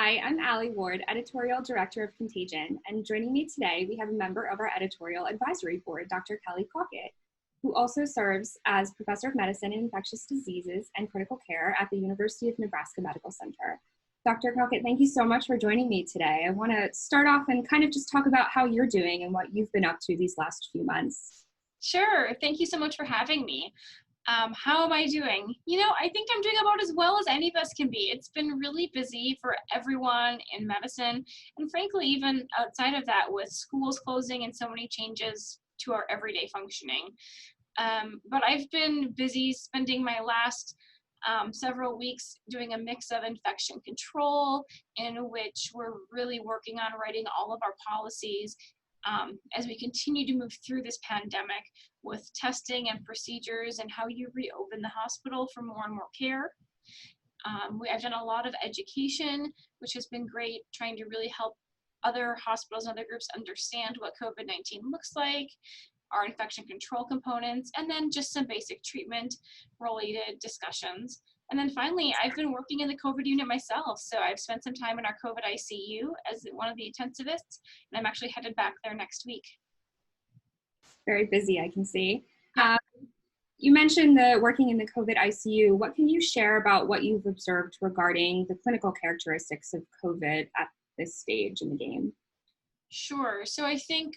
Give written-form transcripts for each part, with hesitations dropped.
Hi, I'm Allie Ward, Editorial Director of Contagion, and joining me today, we have a member of our Editorial Advisory Board, Dr. Cawcutt, who also serves as Professor of Medicine and Infectious Diseases and Critical Care at the University of Nebraska Medical Center. Dr. Cawcutt, thank you so much for joining me today. I want to start off and kind of just talk about how you're doing and what you've been up to these last few months. Sure. Thank you so much for having me. How am I doing? I think I'm doing about as well as any of us can be. It's been really busy for everyone in medicine, and frankly, even outside of that, with schools closing and so many changes to our everyday functioning. But I've been busy spending my last several weeks doing a mix of infection control, in which we're really working on writing all of our policies as we continue to move through this pandemic with testing and procedures and how you reopen the hospital for more and more care. I've done a lot of education, which has been great, trying to really help other hospitals and other groups understand what COVID-19 looks like, our infection control components, and then just some basic treatment related discussions. And then finally, I've been working in the COVID unit myself. So I've spent some time in our COVID ICU as one of the intensivists, and I'm actually headed back there next week. Very busy, I can see. You mentioned the working in the COVID ICU. What can you share about what you've observed regarding the clinical characteristics of COVID at this stage in the game? Sure. So I think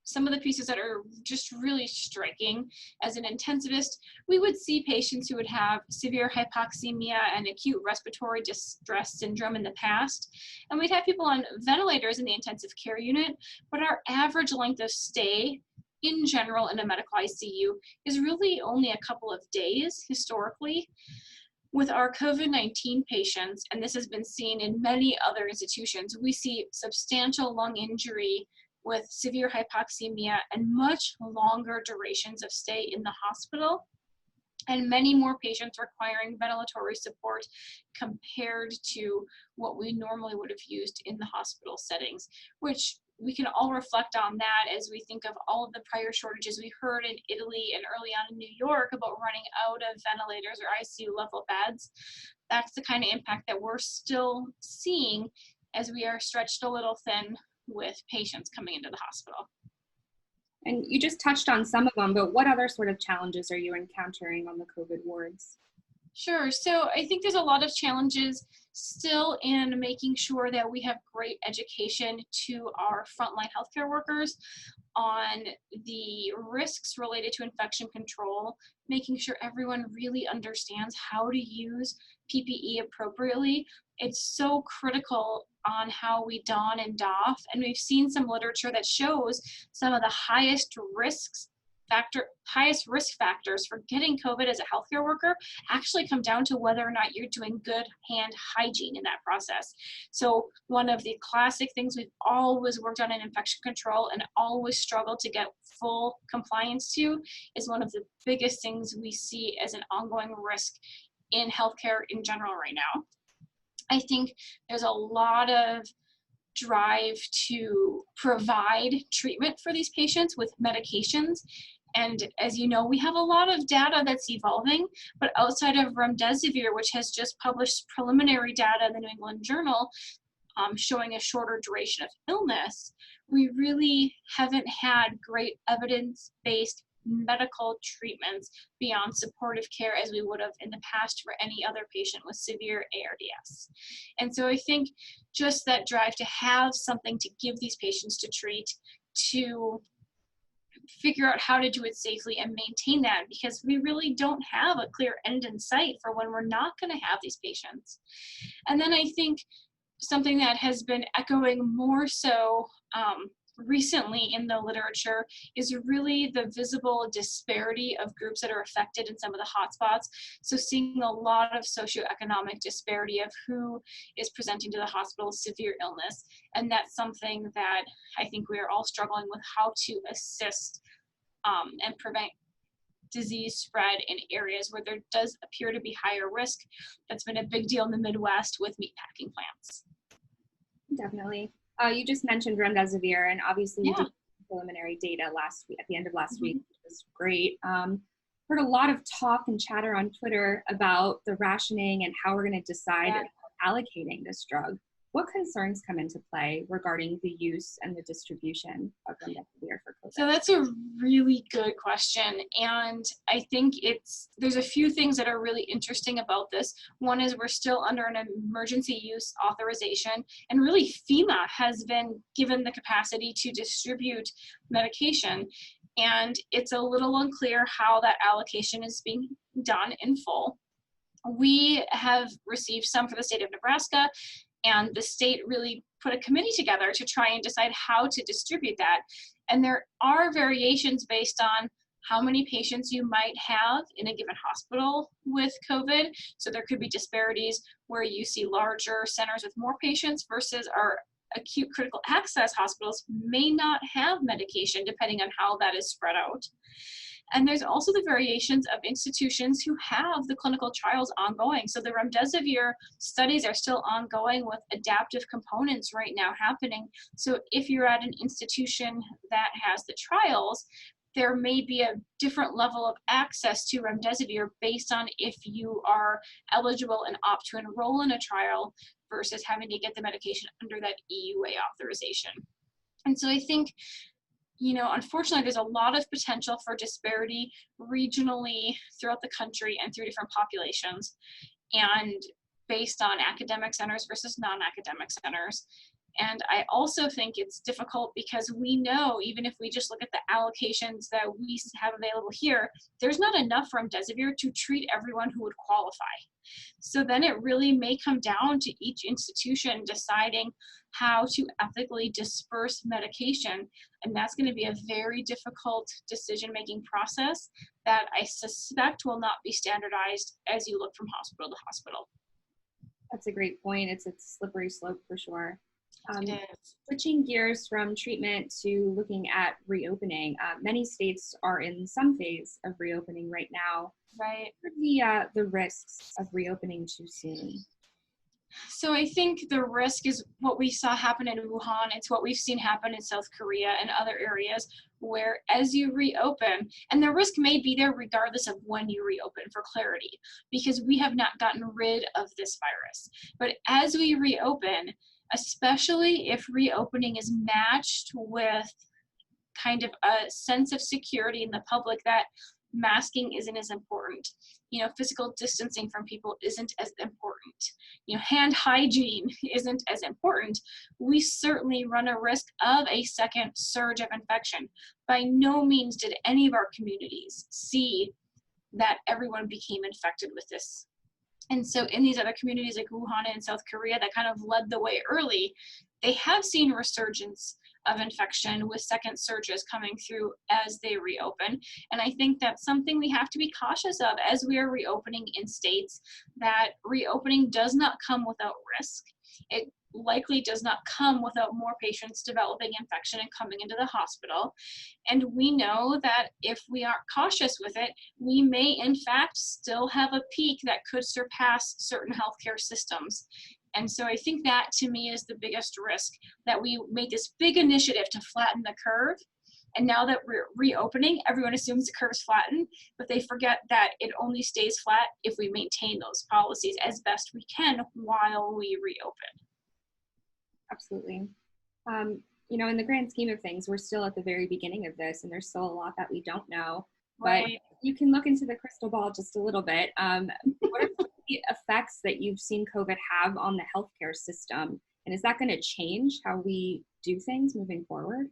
some of the pieces that are just really striking as an intensivist, we would see patients who would have severe hypoxemia and acute respiratory distress syndrome in the past. And we'd have people on ventilators in the intensive care unit, but our average length of stay in general in a medical ICU is really only a couple of days historically. With our COVID-19 patients, and this has been seen in many other institutions, we see substantial lung injury with severe hypoxemia and much longer durations of stay in the hospital, and many more patients requiring ventilatory support compared to what we normally would have used in the hospital settings, which we can all reflect on that as we think of all of the prior shortages we heard in Italy and early on in New York about running out of ventilators or ICU level beds. That's the kind of impact that we're still seeing as we are stretched a little thin with patients coming into the hospital. And you just touched on some of them, but what other sort of challenges are you encountering on the COVID wards? Sure. So I think there's a lot of challenges still in making sure that we have great education to our frontline healthcare workers on the risks related to infection control, making sure everyone really understands how to use PPE appropriately. It's so critical on how we don and doff, and we've seen some literature that shows some of the highest risk factors for getting COVID as a healthcare worker actually come down to whether or not you're doing good hand hygiene in that process. So one of the classic things we've always worked on in infection control and always struggled to get full compliance to is one of the biggest things we see as an ongoing risk in healthcare in general right now. I think there's a lot of drive to provide treatment for these patients with medications. And as you know, we have a lot of data that's evolving, but outside of remdesivir, which has just published preliminary data in the New England Journal showing a shorter duration of illness, we really haven't had great evidence-based medical treatments beyond supportive care as we would have in the past for any other patient with severe ARDS. And so I think just that drive to have something to give these patients to treat, to figure out how to do it safely and maintain that, because we really don't have a clear end in sight for when we're not going to have these patients. And then I think something that has been echoing more so recently in the literature is really the visible disparity of groups that are affected in some of the hotspots. So seeing a lot of socioeconomic disparity of who is presenting to the hospital with severe illness. And that's something that I think we are all struggling with, how to assist and prevent disease spread in areas where there does appear to be higher risk. That's been a big deal in the Midwest with meatpacking plants. Definitely. You just mentioned remdesivir, and obviously you did preliminary data last week, at the end of last week, which was great. Heard a lot of talk and chatter on Twitter about the rationing and how we're going to decide allocating this drug. What concerns come into play regarding the use and the distribution of remdesivir for COVID? So that's a really good question. And I think there's a few things that are really interesting about this. One is we're still under an emergency use authorization, and really FEMA has been given the capacity to distribute medication. And it's a little unclear how that allocation is being done in full. We have received some for the state of Nebraska, and the state really put a committee together to try and decide how to distribute that. And there are variations based on how many patients you might have in a given hospital with COVID. So there could be disparities where you see larger centers with more patients versus our acute critical access hospitals may not have medication depending on how that is spread out. And there's also the variations of institutions who have the clinical trials ongoing. So the remdesivir studies are still ongoing with adaptive components right now happening. So if you're at an institution that has the trials, there may be a different level of access to remdesivir based on if you are eligible and opt to enroll in a trial versus having to get the medication under that EUA authorization. And so I think, unfortunately, there's a lot of potential for disparity regionally throughout the country and through different populations, and based on academic centers versus non-academic centers. And I also think it's difficult because we know, even if we just look at the allocations that we have available here, there's not enough remdesivir to treat everyone who would qualify. So then it really may come down to each institution deciding how to ethically disperse medication. And that's going to be a very difficult decision-making process that I suspect will not be standardized as you look from hospital to hospital. That's a great point. It's a slippery slope for sure. It is. Switching gears from treatment to looking at reopening, many states are in some phase of reopening right now. Right. What are the risks of reopening too soon? So I think the risk is what we saw happen in Wuhan. It's what we've seen happen in South Korea and other areas where as you reopen, and the risk may be there regardless of when you reopen for clarity, because we have not gotten rid of this virus. But as we reopen, especially if reopening is matched with kind of a sense of security in the public that masking isn't as important, physical distancing from people isn't as important, hand hygiene isn't as important, we certainly run a risk of a second surge of infection. By no means did any of our communities see that everyone became infected with this. And so in these other communities like Wuhan and South Korea that kind of led the way early, they have seen resurgence of infection with second surges coming through as they reopen. And I think that's something we have to be cautious of as we are reopening in states, that reopening does not come without risk. It likely does not come without more patients developing infection and coming into the hospital. And we know that if we aren't cautious with it, we may in fact still have a peak that could surpass certain healthcare systems. And so I think that to me is the biggest risk, that we made this big initiative to flatten the curve. And now that we're reopening, everyone assumes the curve's flattened, but they forget that it only stays flat if we maintain those policies as best we can while we reopen. Absolutely. In the grand scheme of things, we're still at the very beginning of this, and there's still a lot that we don't know. But you can look into the crystal ball just a little bit. What are the effects that you've seen COVID have on the healthcare system? And is that going to change how we do things moving forward?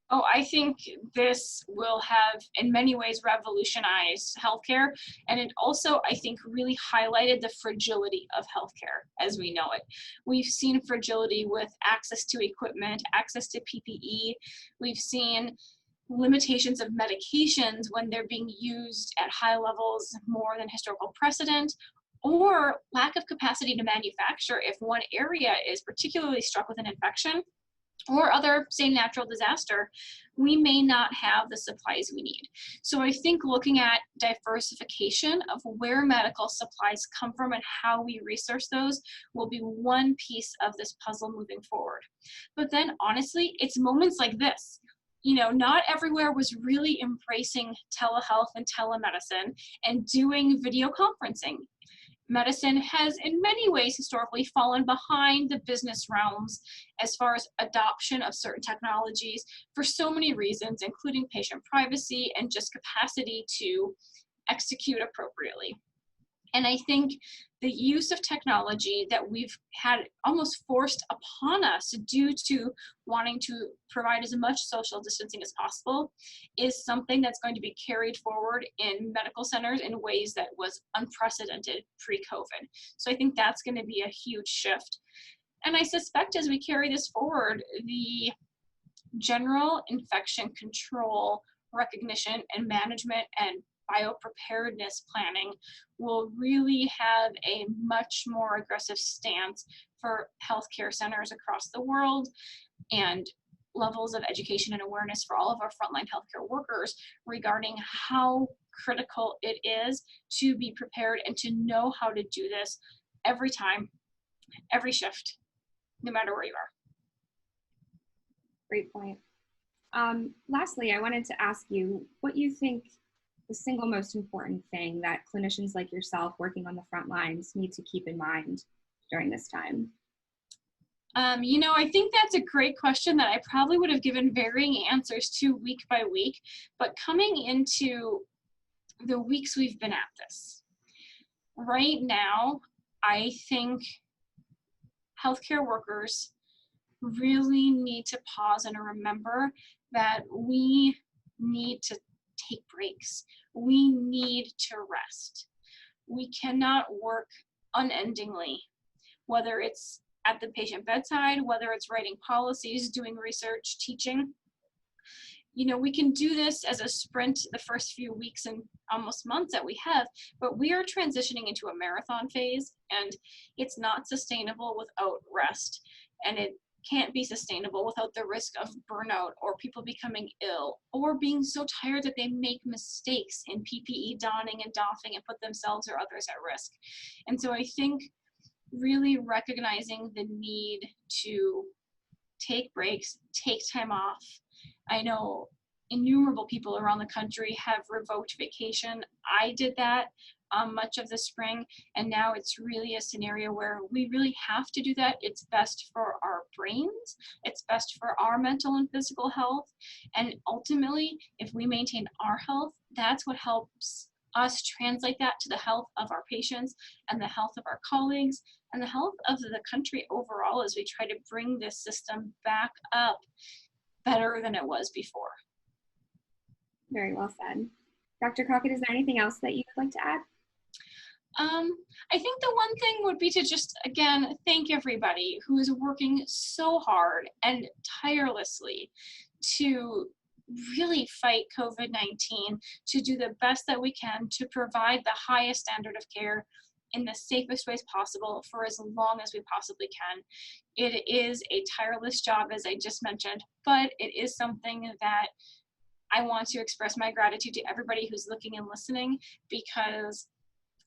Oh, I think this will have, in many ways, revolutionized healthcare. And it also, I think, really highlighted the fragility of healthcare as we know it. We've seen fragility with access to equipment, access to PPE. We've seen limitations of medications when they're being used at high levels more than historical precedent, or lack of capacity to manufacture if one area is particularly struck with an infection or other, say, natural disaster, we may not have the supplies we need. So I think looking at diversification of where medical supplies come from and how we resource those will be one piece of this puzzle moving forward. But then honestly, it's moments like this. Not everywhere was really embracing telehealth and telemedicine and doing video conferencing. medicine has in many ways historically fallen behind the business realms as far as adoption of certain technologies for so many reasons, including patient privacy and just capacity to execute appropriately. And I think the use of technology that we've had almost forced upon us due to wanting to provide as much social distancing as possible is something that's going to be carried forward in medical centers in ways that was unprecedented pre-COVID. So I think that's going to be a huge shift. And I suspect as we carry this forward, the general infection control recognition and management and biopreparedness planning will really have a much more aggressive stance for healthcare centers across the world and levels of education and awareness for all of our frontline healthcare workers regarding how critical it is to be prepared and to know how to do this every time, every shift, no matter where you are. Great point. Lastly, I wanted to ask you what you think the single most important thing that clinicians like yourself working on the front lines need to keep in mind during this time? I think that's a great question that I probably would have given varying answers to week by week, but coming into the weeks we've been at this, right now, I think healthcare workers really need to pause and remember that we need to take breaks. We need to rest. We cannot work unendingly, whether it's at the patient bedside, whether it's writing policies, doing research, teaching. We can do this as a sprint the first few weeks and almost months that we have, but we are transitioning into a marathon phase, and it's not sustainable without rest. And it can't be sustainable without the risk of burnout or people becoming ill or being so tired that they make mistakes in PPE donning and doffing and put themselves or others at risk. And so I think really recognizing the need to take breaks, take time off. I know innumerable people around the country have revoked vacation. I did that much of the spring, and now it's really a scenario where we really have to do that. It's best for our brains, it's best for our mental and physical health, and ultimately, if we maintain our health, that's what helps us translate that to the health of our patients and the health of our colleagues and the health of the country overall as we try to bring this system back up better than it was before. Very well said. Dr. Cawcutt, is there anything else that you would like to add? I think the one thing would be to just, again, thank everybody who is working so hard and tirelessly to really fight COVID-19, to do the best that we can to provide the highest standard of care in the safest ways possible for as long as we possibly can. It is a tireless job, as I just mentioned, but it is something that I want to express my gratitude to everybody who's looking and listening, because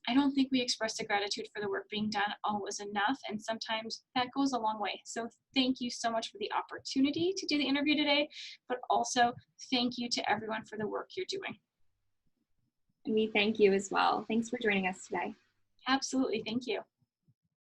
I don't think we express the gratitude for the work being done always enough, and sometimes that goes a long way. So thank you so much for the opportunity to do the interview today, but also thank you to everyone for the work you're doing. And we thank you as well. Thanks for joining us today. Absolutely, thank you.